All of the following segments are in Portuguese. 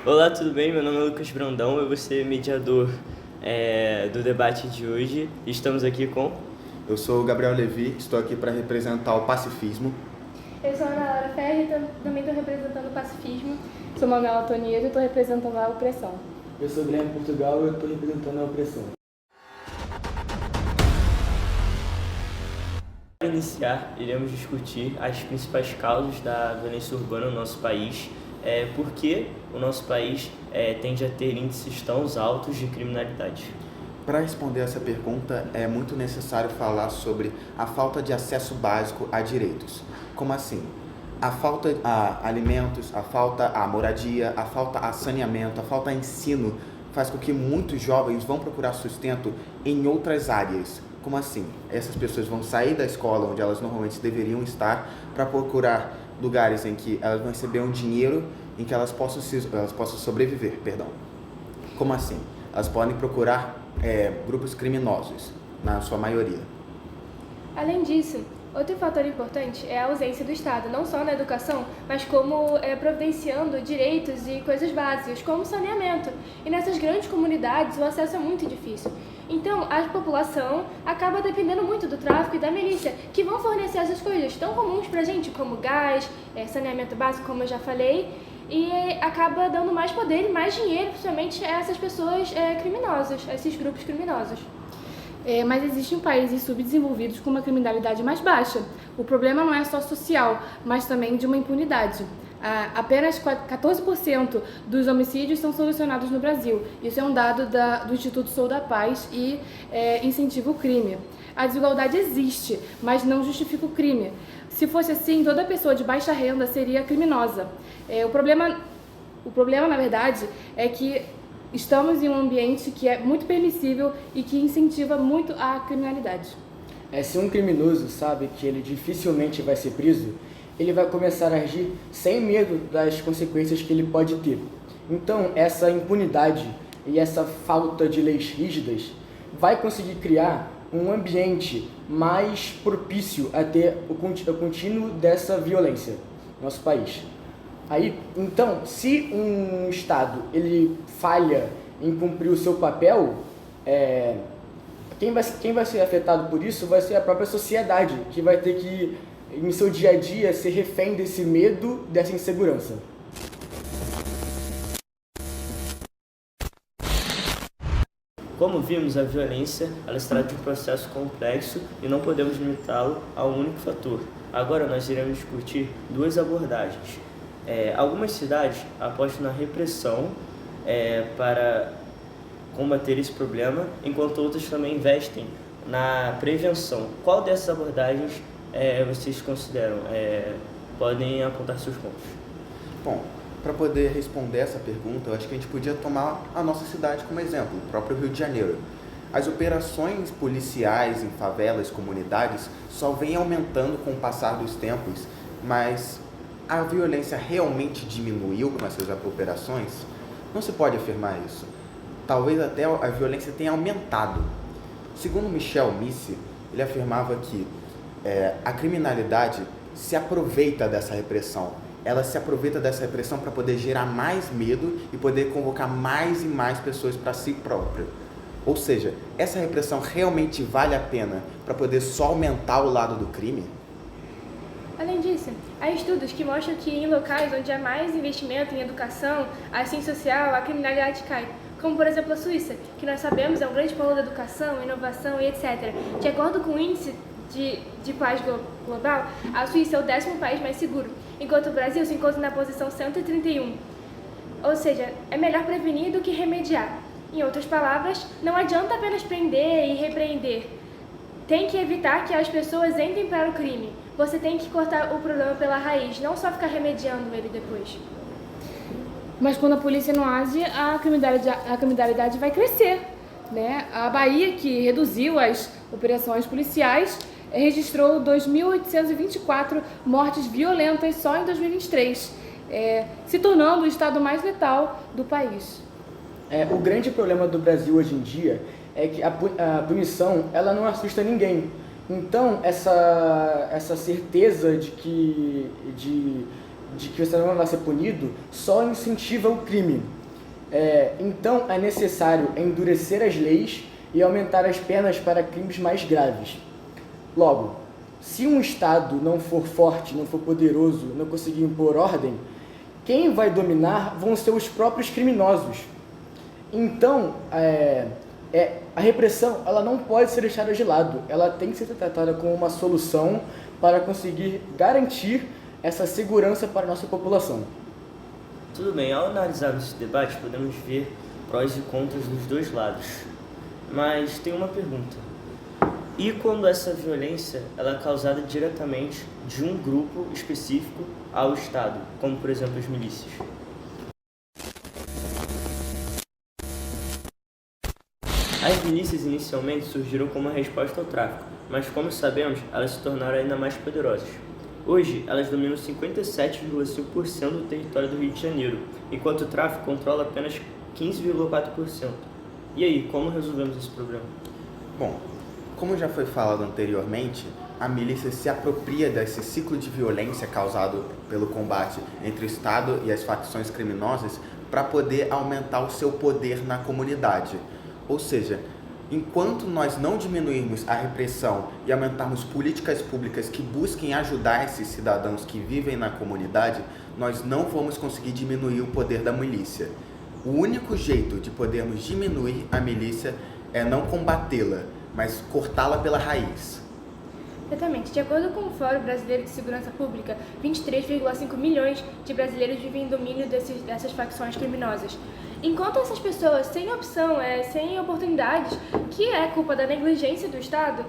Olá, tudo bem? Meu nome é Lucas Brandão, eu vou ser mediador do debate de hoje. Estamos aqui com... Eu sou o Gabriel Levi, estou aqui para representar o pacifismo. Eu sou a Ana Laura Ferri, também estou representando o pacifismo. Sou Manuela Toniedo e estou representando a opressão. Eu sou Guilherme Portugal e eu estou representando a opressão. Para iniciar, iremos discutir as principais causas da violência urbana no nosso país, por que o nosso país tende a ter índices tão altos de criminalidade. Para responder essa pergunta, é muito necessário falar sobre a falta de acesso básico a direitos. Como assim? A falta a alimentos, a falta a moradia, a falta a saneamento, a falta a ensino faz com que muitos jovens vão procurar sustento em outras áreas. Como assim? Essas pessoas vão sair da escola onde elas normalmente deveriam estar para procurar lugares em que elas vão receber um dinheiro em que elas possam sobreviver, perdão. Como assim? Elas podem procurar grupos criminosos, na sua maioria. Além disso, outro fator importante é a ausência do Estado, não só na educação, mas como providenciando direitos e coisas básicas, como saneamento. E nessas grandes comunidades o acesso é muito difícil. Então, a população acaba dependendo muito do tráfico e da milícia, que vão fornecer essas coisas tão comuns pra gente, como gás, saneamento básico, como eu já falei, e acaba dando mais poder e mais dinheiro, principalmente a essas pessoas criminosas, a esses grupos criminosos. Mas existem países subdesenvolvidos com uma criminalidade mais baixa. O problema não é só social, mas também de uma impunidade. Apenas 14% dos homicídios são solucionados no Brasil. Isso é um dado do Instituto Sou da Paz e incentiva o crime. A desigualdade existe, mas não justifica o crime. Se fosse assim, toda pessoa de baixa renda seria criminosa. O problema, na verdade, é que estamos em um ambiente que é muito permissível e que incentiva muito a criminalidade. Se um criminoso sabe que ele dificilmente vai ser preso, ele vai começar a agir sem medo das consequências que ele pode ter. Então, essa impunidade e essa falta de leis rígidas vai conseguir criar um ambiente mais propício a ter o contínuo dessa violência no nosso país. Então, se um Estado ele falha em cumprir o seu papel, quem vai ser afetado por isso vai ser a própria sociedade, que vai ter que, em seu dia a dia, ser refém desse medo, dessa insegurança. Como vimos, a violência ela se trata de um processo complexo e não podemos limitá-lo a um único fator. Agora nós iremos discutir duas abordagens. Algumas cidades apostam na repressão para combater esse problema, enquanto outras também investem na prevenção. Qual dessas abordagens vocês consideram? Podem apontar seus pontos. Bom, para poder responder essa pergunta, eu acho que a gente podia tomar a nossa cidade como exemplo, o próprio Rio de Janeiro. As operações policiais em favelas, comunidades, só vêm aumentando com o passar dos tempos, mas a violência realmente diminuiu com essas operações? Não se pode afirmar isso. Talvez até a violência tenha aumentado. Segundo Michel Missi, ele afirmava que a criminalidade se aproveita dessa repressão. Ela se aproveita dessa repressão para poder gerar mais medo e poder convocar mais e mais pessoas para si própria. Ou seja, essa repressão realmente vale a pena para poder só aumentar o lado do crime? Além disso, há estudos que mostram que em locais onde há mais investimento em educação, assistência social, a criminalidade cai. Como, por exemplo, a Suíça, que nós sabemos é um grande polo da educação, inovação e etc. De acordo com o índice de paz global, a Suíça é o 10º país mais seguro, enquanto o Brasil se encontra na posição 131. Ou seja, é melhor prevenir do que remediar. Em outras palavras, não adianta apenas prender e repreender. Tem que evitar que as pessoas entrem para o crime. Você tem que cortar o problema pela raiz, não só ficar remediando ele depois. Mas quando a polícia não age, a criminalidade vai crescer, né? A Bahia, que reduziu as operações policiais, registrou 2.824 mortes violentas só em 2023, se tornando o estado mais letal do país. O grande problema do Brasil hoje em dia é que a punição ela não assusta ninguém. Então, essa certeza de de que você não vai ser punido só incentiva o crime. Então é necessário endurecer as leis e aumentar as penas para crimes mais graves. Logo, se um Estado não for forte, não for poderoso, não conseguir impor ordem, quem vai dominar vão ser os próprios criminosos. Então, a repressão ela não pode ser deixada de lado, ela tem que ser tratada como uma solução para conseguir garantir essa segurança para a nossa população. Tudo bem, ao analisar esse debate, podemos ver prós e contras dos dois lados. Mas tem uma pergunta. E quando essa violência ela é causada diretamente de um grupo específico ao Estado, como por exemplo as milícias? As milícias inicialmente surgiram como uma resposta ao tráfico, mas como sabemos, elas se tornaram ainda mais poderosas. Hoje, elas dominam 57,5% do território do Rio de Janeiro, enquanto o tráfico controla apenas 15,4%. E aí, como resolvemos esse problema? Bom, como já foi falado anteriormente, a milícia se apropria desse ciclo de violência causado pelo combate entre o Estado e as facções criminosas para poder aumentar o seu poder na comunidade. Ou seja, enquanto nós não diminuirmos a repressão e aumentarmos políticas públicas que busquem ajudar esses cidadãos que vivem na comunidade, nós não vamos conseguir diminuir o poder da milícia. O único jeito de podermos diminuir a milícia é não combatê-la, mas cortá-la pela raiz. Exatamente. De acordo com o Fórum Brasileiro de Segurança Pública, 23,5 milhões de brasileiros vivem em domínio dessas facções criminosas. Enquanto essas pessoas sem opção, sem oportunidades, que é culpa da negligência do Estado,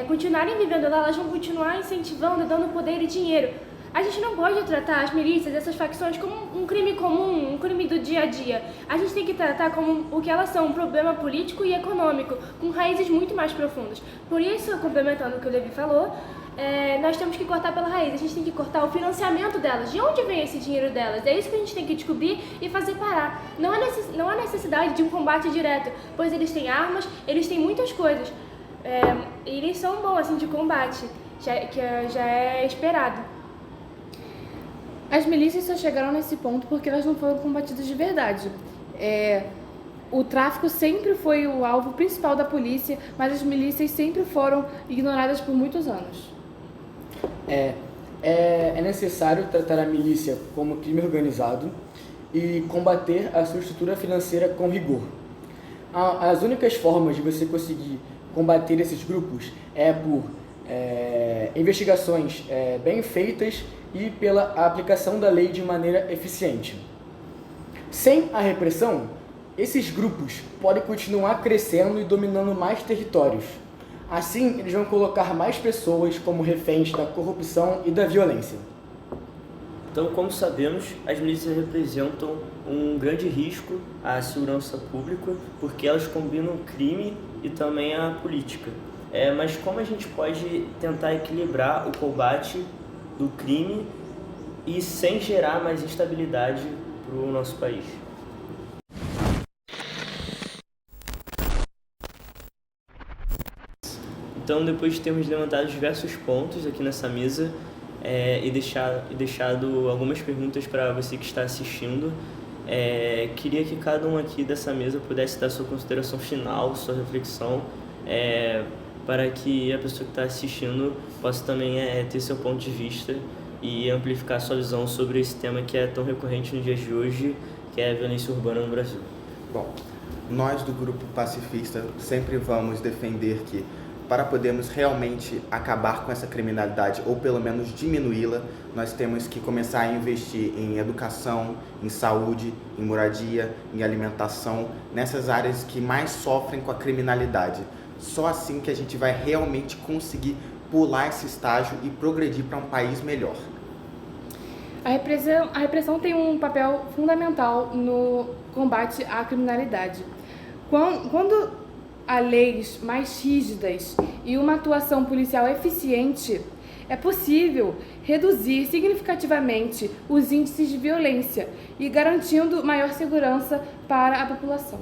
continuarem vivendo lá, elas vão continuar incentivando, dando poder e dinheiro. A gente não pode tratar as milícias, essas facções, como um crime comum, um crime do dia a dia. A gente tem que tratar como o que elas são, um problema político e econômico, com raízes muito mais profundas. Por isso, complementando o que o Levi falou, nós temos que cortar pela raiz, a gente tem que cortar o financiamento delas, de onde vem esse dinheiro delas. É isso que a gente tem que descobrir e fazer parar. Não há necessidade de um combate direto, pois eles têm armas, eles têm muitas coisas. Eles são bons assim, de combate, que já é esperado. As milícias só chegaram nesse ponto porque elas não foram combatidas de verdade. O tráfico sempre foi o alvo principal da polícia, mas as milícias sempre foram ignoradas por muitos anos. É necessário tratar a milícia como crime organizado e combater a sua estrutura financeira com rigor. As únicas formas de você conseguir combater esses grupos é por investigações bem feitas e pela aplicação da lei de maneira eficiente. Sem a repressão, esses grupos podem continuar crescendo e dominando mais territórios. Assim, eles vão colocar mais pessoas como reféns da corrupção e da violência. Então, como sabemos, as milícias representam um grande risco à segurança pública, porque elas combinam o crime e também a política. Mas como a gente pode tentar equilibrar o combate do crime e sem gerar mais instabilidade para o nosso país? Então, depois de termos levantado diversos pontos aqui nessa mesa e deixado algumas perguntas para você que está assistindo, queria que cada um aqui dessa mesa pudesse dar sua consideração final, sua reflexão, para que a pessoa que está assistindo possa também ter seu ponto de vista e amplificar sua visão sobre esse tema que é tão recorrente nos dias de hoje, que é a violência urbana no Brasil. Bom, nós do Grupo Pacifista sempre vamos defender que, para podermos realmente acabar com essa criminalidade, ou pelo menos diminuí-la, nós temos que começar a investir em educação, em saúde, em moradia, em alimentação, nessas áreas que mais sofrem com a criminalidade. Só assim que a gente vai realmente conseguir pular esse estágio e progredir para um país melhor. A repressão tem um papel fundamental no combate à criminalidade. Quando há leis mais rígidas e uma atuação policial eficiente, é possível reduzir significativamente os índices de violência e garantindo maior segurança para a população.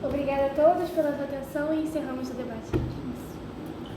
Obrigada a todos pela atenção e encerramos o debate.